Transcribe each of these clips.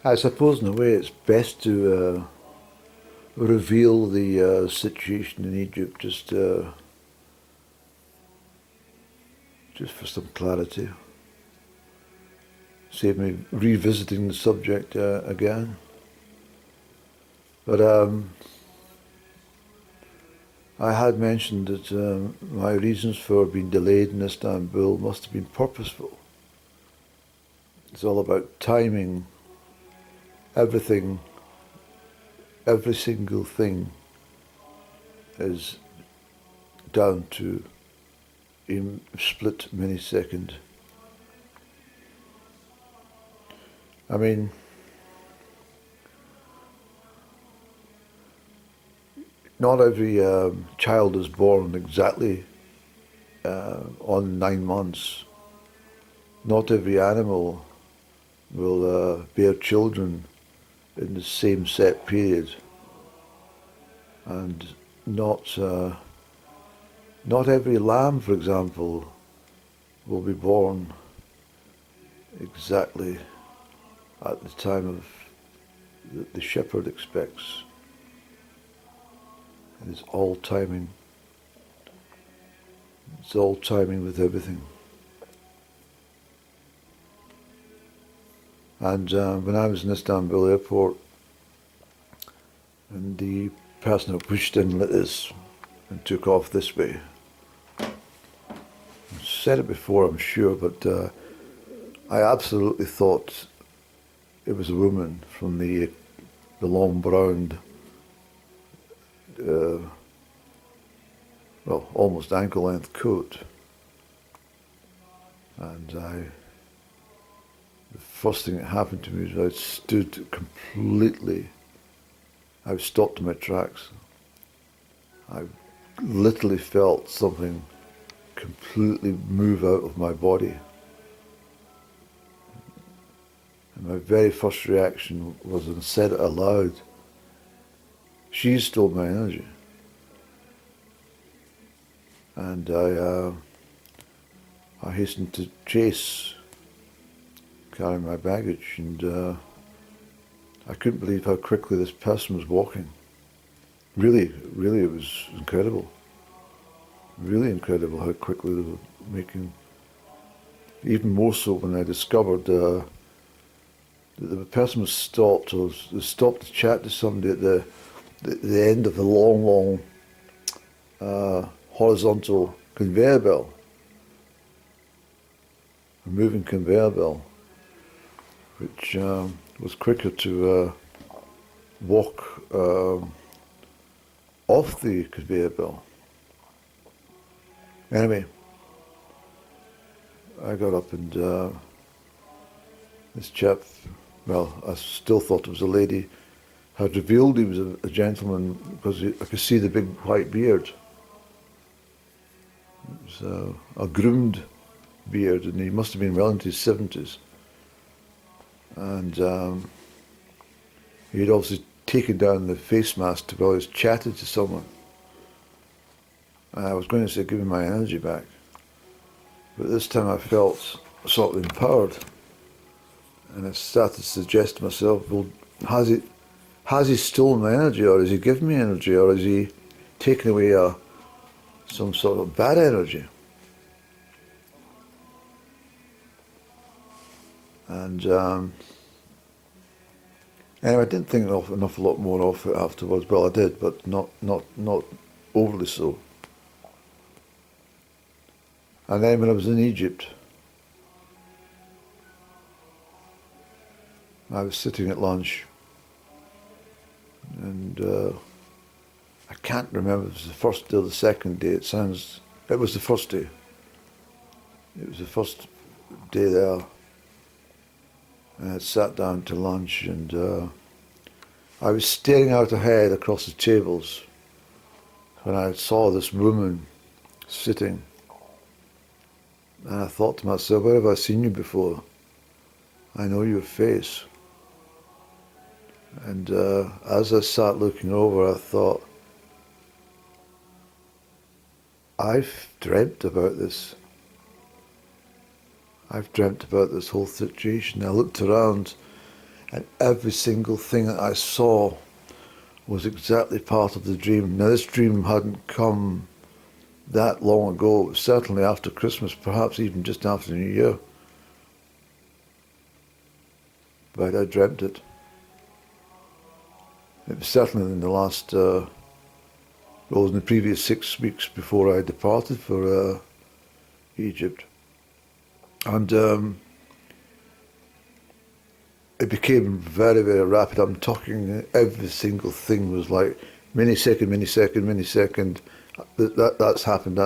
I suppose in a way it's best to reveal the situation in Egypt just for some clarity. Save me revisiting the subject again. But I had mentioned that my reasons for being delayed in Istanbul must have been purposeful. It's all about timing. Everything, every single thing is down to a split millisecond. I mean, not every child is born exactly on 9 months. Not every animal will bear children in the same set period, and not every lamb, for example, will be born exactly at the time of the shepherd expects. It is all timing. It's all timing with everything. And when I was in Istanbul airport, and the person who pushed in lit this and took off this way. I've said it before, I'm sure, but I absolutely thought it was a woman from the long brown, well, almost ankle-length coat. And the first thing that happened to me was I stood completely, I was stopped in my tracks. I literally felt something completely move out of my body. And my very first reaction was, and I said it aloud, she stole my energy. And I hastened to chase, carrying my baggage, and I couldn't believe how quickly this person was walking. Really, it was incredible. Really incredible how quickly they were making. Even more so when I discovered that the person was stopped, or was stopped to chat to somebody at the end of the long horizontal conveyor belt, a moving conveyor belt, which was quicker to walk off the conveyor belt. Anyway, I got up and this chap, well, I still thought it was a lady, had revealed he was a gentleman because I could see the big white beard. It was a groomed beard, and he must have been well into his 70s. And he'd obviously taken down the face mask to while he was chatting to someone. And I was going to say, give me my energy back. But this time I felt sort of empowered. And I started to suggest to myself, well, has he stolen my energy, or has he given me energy, or has he taken away some sort of bad energy? And anyway, I didn't think an awful lot more of it afterwards. Well, I did, but not overly so. And then when I was in Egypt, I was sitting at lunch, and I can't remember if it was the first day or the second day. It was the first day. It was the first day there. And I sat down to lunch, and I was staring out ahead across the tables when I saw this woman sitting. And I thought to myself, where have I seen you before? I know your face. And as I sat looking over, I thought, I've dreamt about this. I've dreamt about this whole situation. I looked around, And every single thing that I saw was exactly part of the dream. Now, this dream hadn't come that long ago. It was certainly after Christmas, perhaps even just after New Year. But I dreamt it. It was certainly in the last, well, in the previous 6 weeks before I departed for Egypt. And it became very, very rapid. I'm talking, every single thing was like millisecond, that's happened.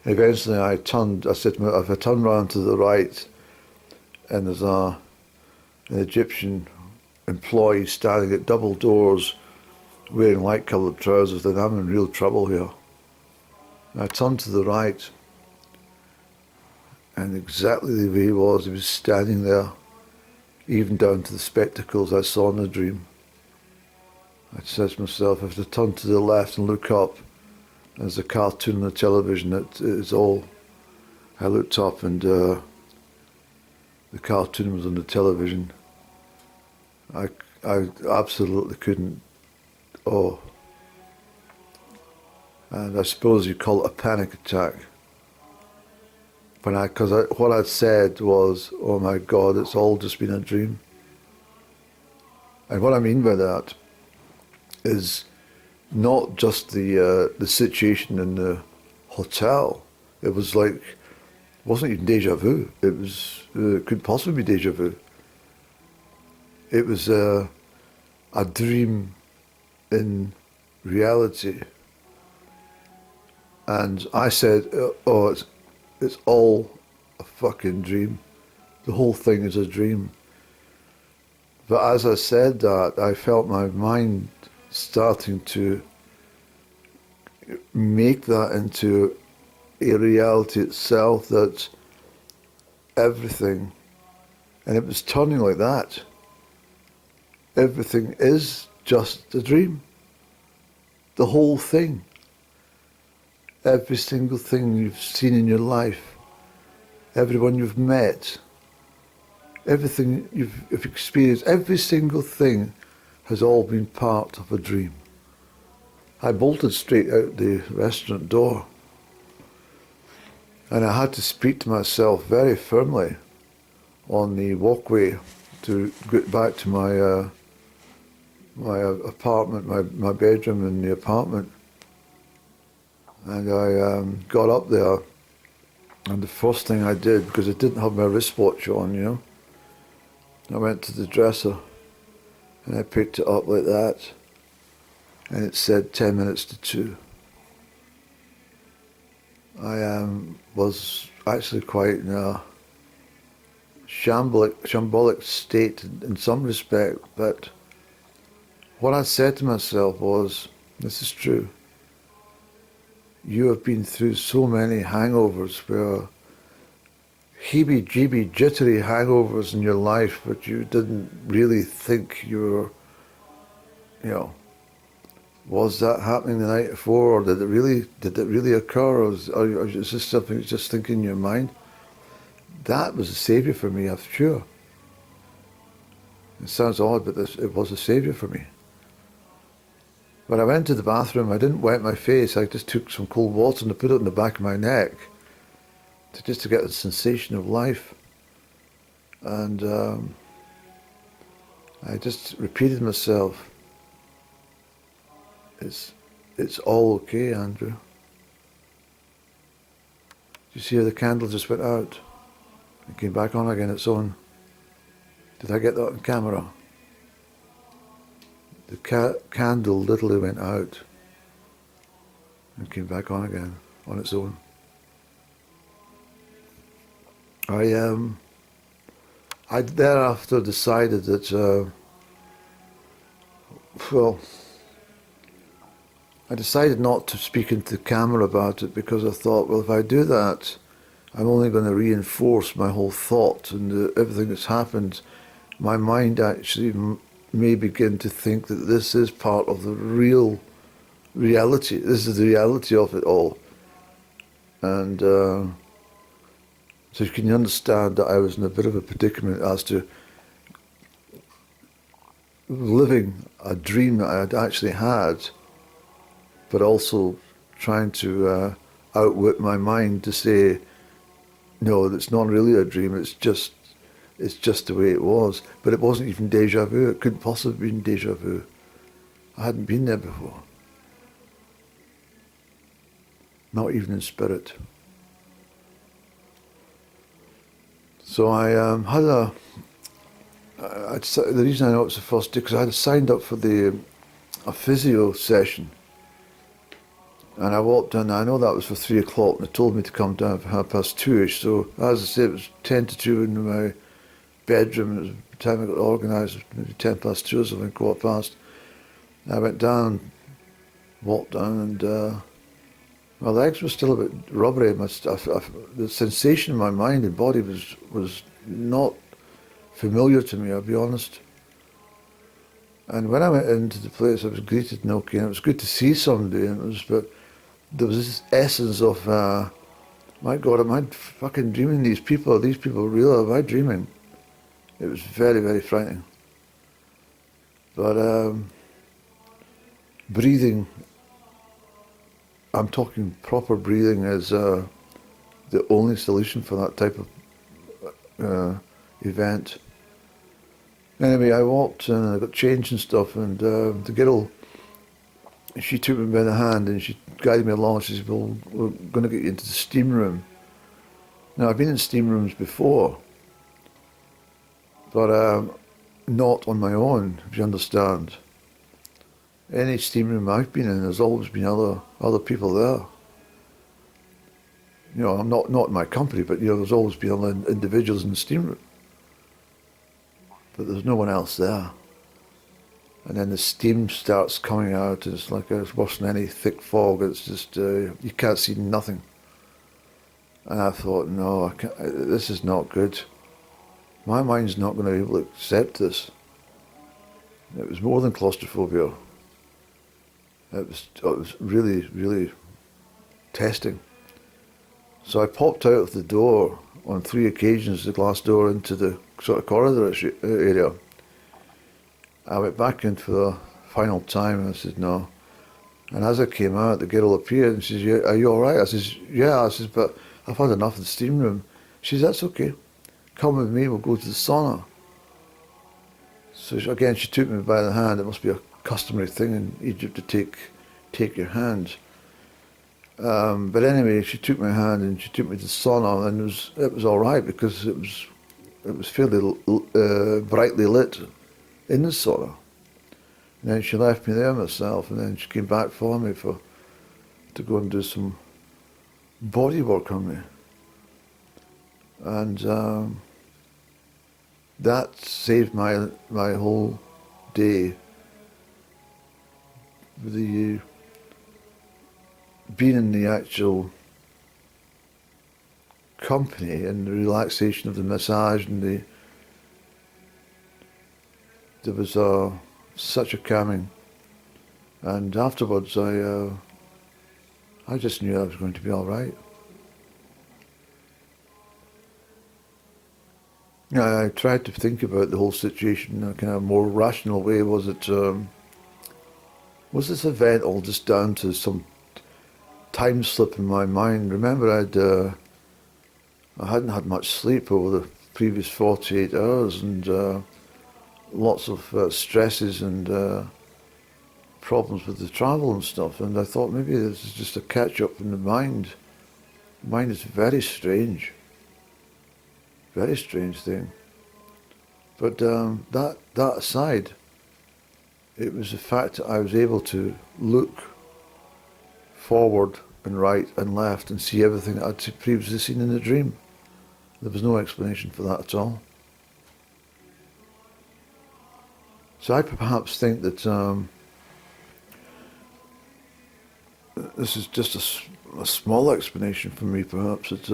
And eventually I said to myself, if I turn around to the right and there's an Egyptian employee standing at double doors wearing light-coloured trousers, then I'm in real trouble here. And I turned to the right, and exactly the way he was standing there, even down to the spectacles I saw in the dream. I said to myself, if I turn to the left and look up, there's a cartoon on the television that is all. I looked up and the cartoon was on the television. I absolutely couldn't. Oh. And I suppose you call it a panic attack. Because what I'd said was, oh my God, it's all just been a dream. And what I mean by that is not just the situation in the hotel. It was like, it wasn't even deja vu. It could possibly be deja vu. It was a dream in reality. And I said, oh, it's all a fucking dream. The whole thing is a dream. But as I said that, I felt my mind starting to make that into a reality itself, that everything, and it was turning like that. Everything is just a dream. The whole thing. Every single thing you've seen in your life, everyone you've met, everything you've experienced, every single thing has all been part of a dream. I bolted straight out the restaurant door, and I had to speak to myself very firmly on the walkway to get back to my apartment, my bedroom in the apartment. And I got up there, and the first thing I did, because I didn't have my wristwatch on, I went to the dresser, and I picked it up like that, and it said 10 minutes to 2. I was actually quite in a shambolic state in some respect, but what I said to myself was, this is true. You have been through so many hangovers, where heebie-jeebie, jittery hangovers in your life, but you didn't really think you were, was that happening the night before, or did it really occur, or is this something that's just thinking in your mind? That was a saviour for me, I'm sure. It sounds odd, but it was a saviour for me. When I went to the bathroom, I didn't wipe my face. I just took some cold water and I put it on the back of my neck just to get the sensation of life. And I just repeated myself, it's all okay, Andrew. You see how the candle just went out? It came back on again, its own. Did I get that on camera? The candle literally went out and came back on again, on its own. I thereafter decided that, I decided not to speak into the camera about it, because I thought, well, if I do that, I'm only going to reinforce my whole thought and everything that's happened. My mind actually may begin to think that this is part of the real reality. This is the reality of it all. And so you can understand that I was in a bit of a predicament as to living a dream that I had actually had, but also trying to outwit my mind to say, no, it's not really a dream, it's just the way it was. But it wasn't even deja vu, it couldn't possibly have been deja vu. I hadn't been there before. Not even in spirit. So I had the reason I know it's the first day, because I had signed up for a physio session. And I walked in, I know that was for 3 o'clock, and they told me to come down for 2:30ish. So as I say, it was 10 to 2 in my bedroom. It was the time I got organised, maybe 10 past 2 or something, quarter past. I went down, walked down, and my legs were still a bit rubbery. The sensation in my mind and body was not familiar to me, I'll be honest. And when I went into the place, I was greeted and okay, and it was good to see somebody, but there was this essence of, my God, am I fucking dreaming these people? Are these people real? Am I dreaming? It was very, very frightening. But breathing, I'm talking proper breathing, is the only solution for that type of event. Anyway, I walked and I got changed and stuff, and the girl, she took me by the hand and she guided me along. She said, well, we're going to get you into the steam room. Now, I've been in steam rooms before, but not on my own, if you understand. Any steam room I've been in, there's always been other people there. You know, I'm not in my company, but you know, there's always been other individuals in the steam room. But there's no one else there. And then the steam starts coming out, and it's like it's worse than any thick fog. It's just, you can't see nothing. And I thought, no, I can't, this is not good. My mind's not going to be able to accept this. It was more than claustrophobia. It was really, really testing. So I popped out of the door on 3 occasions, the glass door, into the sort of corridor area. I went back in for the final time, and I said, no. And as I came out, the girl appeared and she says, yeah, are you all right? I says, yeah. I says, but I've had enough of the steam room. She says, that's okay. Come with me, we'll go to the sauna. So again, she took me by the hand. It must be a customary thing in Egypt to take your hand. But anyway, she took my hand and she took me to the sauna, and it was all right, because it was fairly brightly lit in the sauna. And then she left me there myself, and then she came back for me to go and do some body work on me. And that saved my whole day. The being in the actual company and the relaxation of the massage, and there was such a calming. And afterwards, I just knew I was going to be all right. I tried to think about the whole situation in a kind of more rational way. Was this event all just down to some time slip in my mind? Remember, I hadn't had much sleep over the previous 48 hours, and lots of stresses and problems with the travel and stuff. And I thought maybe this is just a catch-up in the mind. The mind is very strange thing. But that aside, it was the fact that I was able to look forward and right and left and see everything that I'd previously seen in the dream. There was no explanation for that at all. So I perhaps think that this is just a small explanation for me, perhaps, that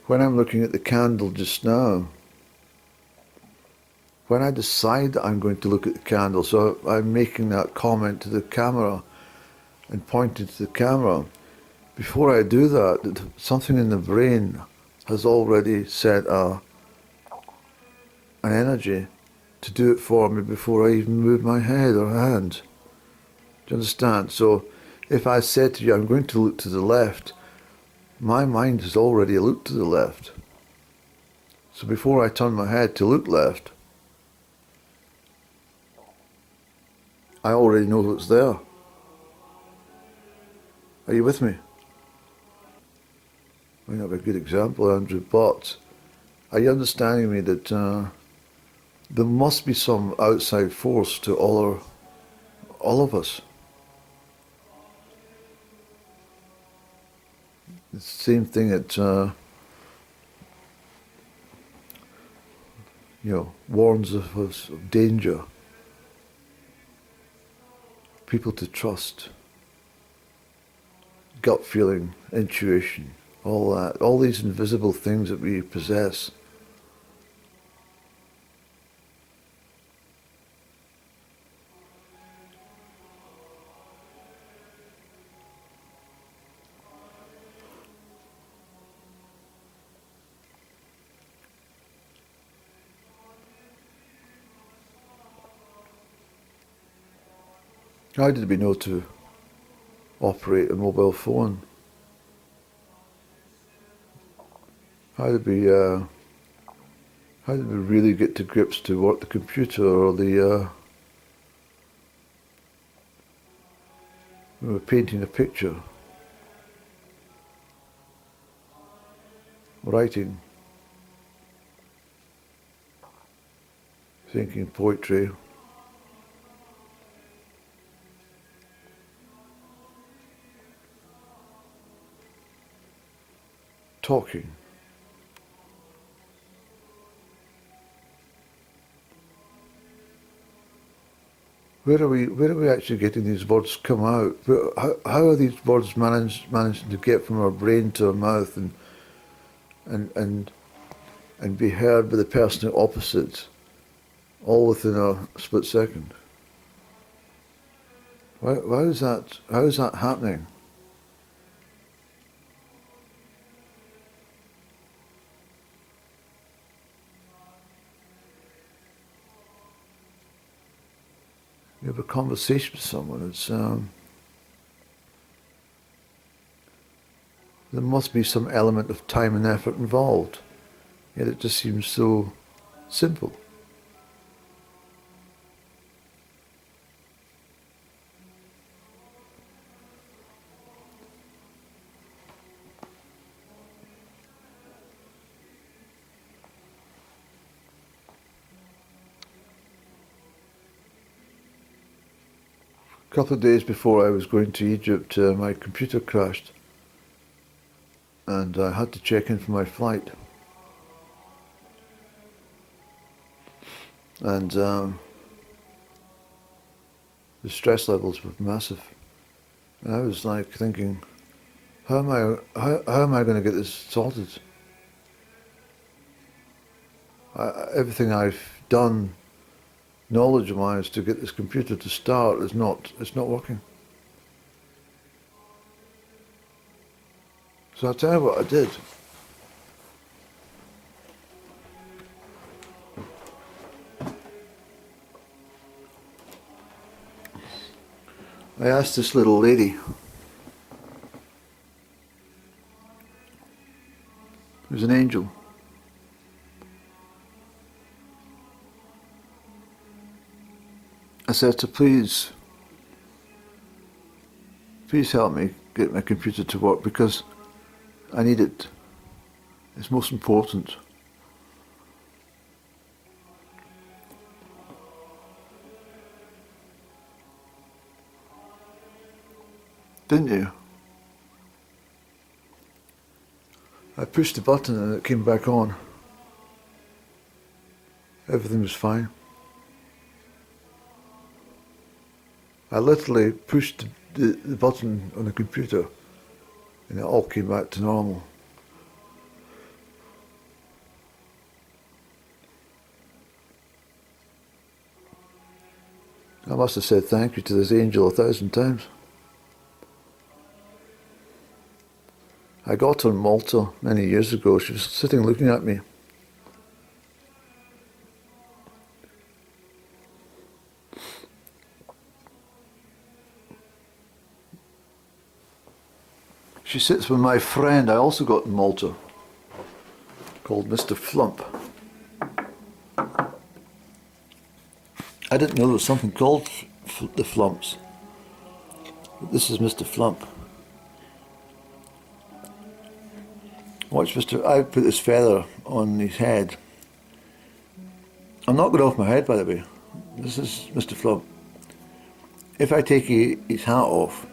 when I'm looking at the candle just now, when I decide that I'm going to look at the candle, so I'm making that comment to the camera and pointing to the camera, before I do that, something in the brain has already set a an energy to do it for me before I even move my head or hand. Do you understand? So if I said to you, I'm going to look to the left, my mind has already looked to the left. So before I turn my head to look left, I already know what's there. Are you with me? I mean, that's a good example, Andrew, but are you understanding me that there must be some outside force to all of us? It's the same thing that warns of us of danger. People to trust, gut feeling, intuition, all that, all these invisible things that we possess. How did we know to operate a mobile phone? How did we really get to grips to work the computer or we were painting a picture, writing, thinking poetry, talking. Where are we actually getting these words come out? How are these words managing to get from our brain to our mouth and be heard by the person opposite, all within a split second? How is that happening? You have a conversation with someone. It's there must be some element of time and effort involved. Yet it just seems so simple. A couple of days before I was going to Egypt, my computer crashed and I had to check in for my flight. And the stress levels were massive. And I was like thinking, how am I going to get this sorted? Everything I've done knowledge-wise to get this computer to start it's not working. So I'll tell you what I did. I asked this little lady, who's an angel, I said to please help me get my computer to work because I need it. It's most important. Didn't you? I pushed the button and it came back on. Everything was fine. I literally pushed the button on the computer and it all came back to normal. I must have said thank you to this angel 1,000 times. I got her in Malta many years ago. She was sitting looking at me. She sits with my friend I also got in Malta, called Mr. Flump. I didn't know there was something called the Flumps. But this is Mr. Flump. Watch Mr. I put this feather on his head. I'm not going off my head, by the way. This is Mr. Flump. If I take his hat off,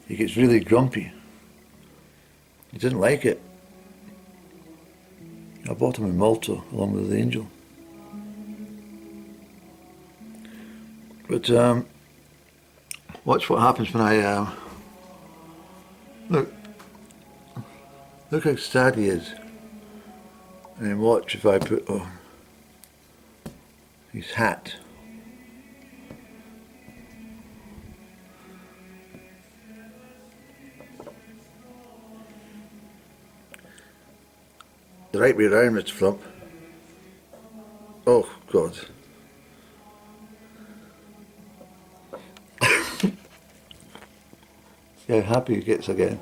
he gets really grumpy. He doesn't like it. I bought him in Malta along with the angel. But watch what happens when I look how sad he is, and then watch if I put on his hat. The right way around, Mr. Flump. Oh God. See how happy he gets again.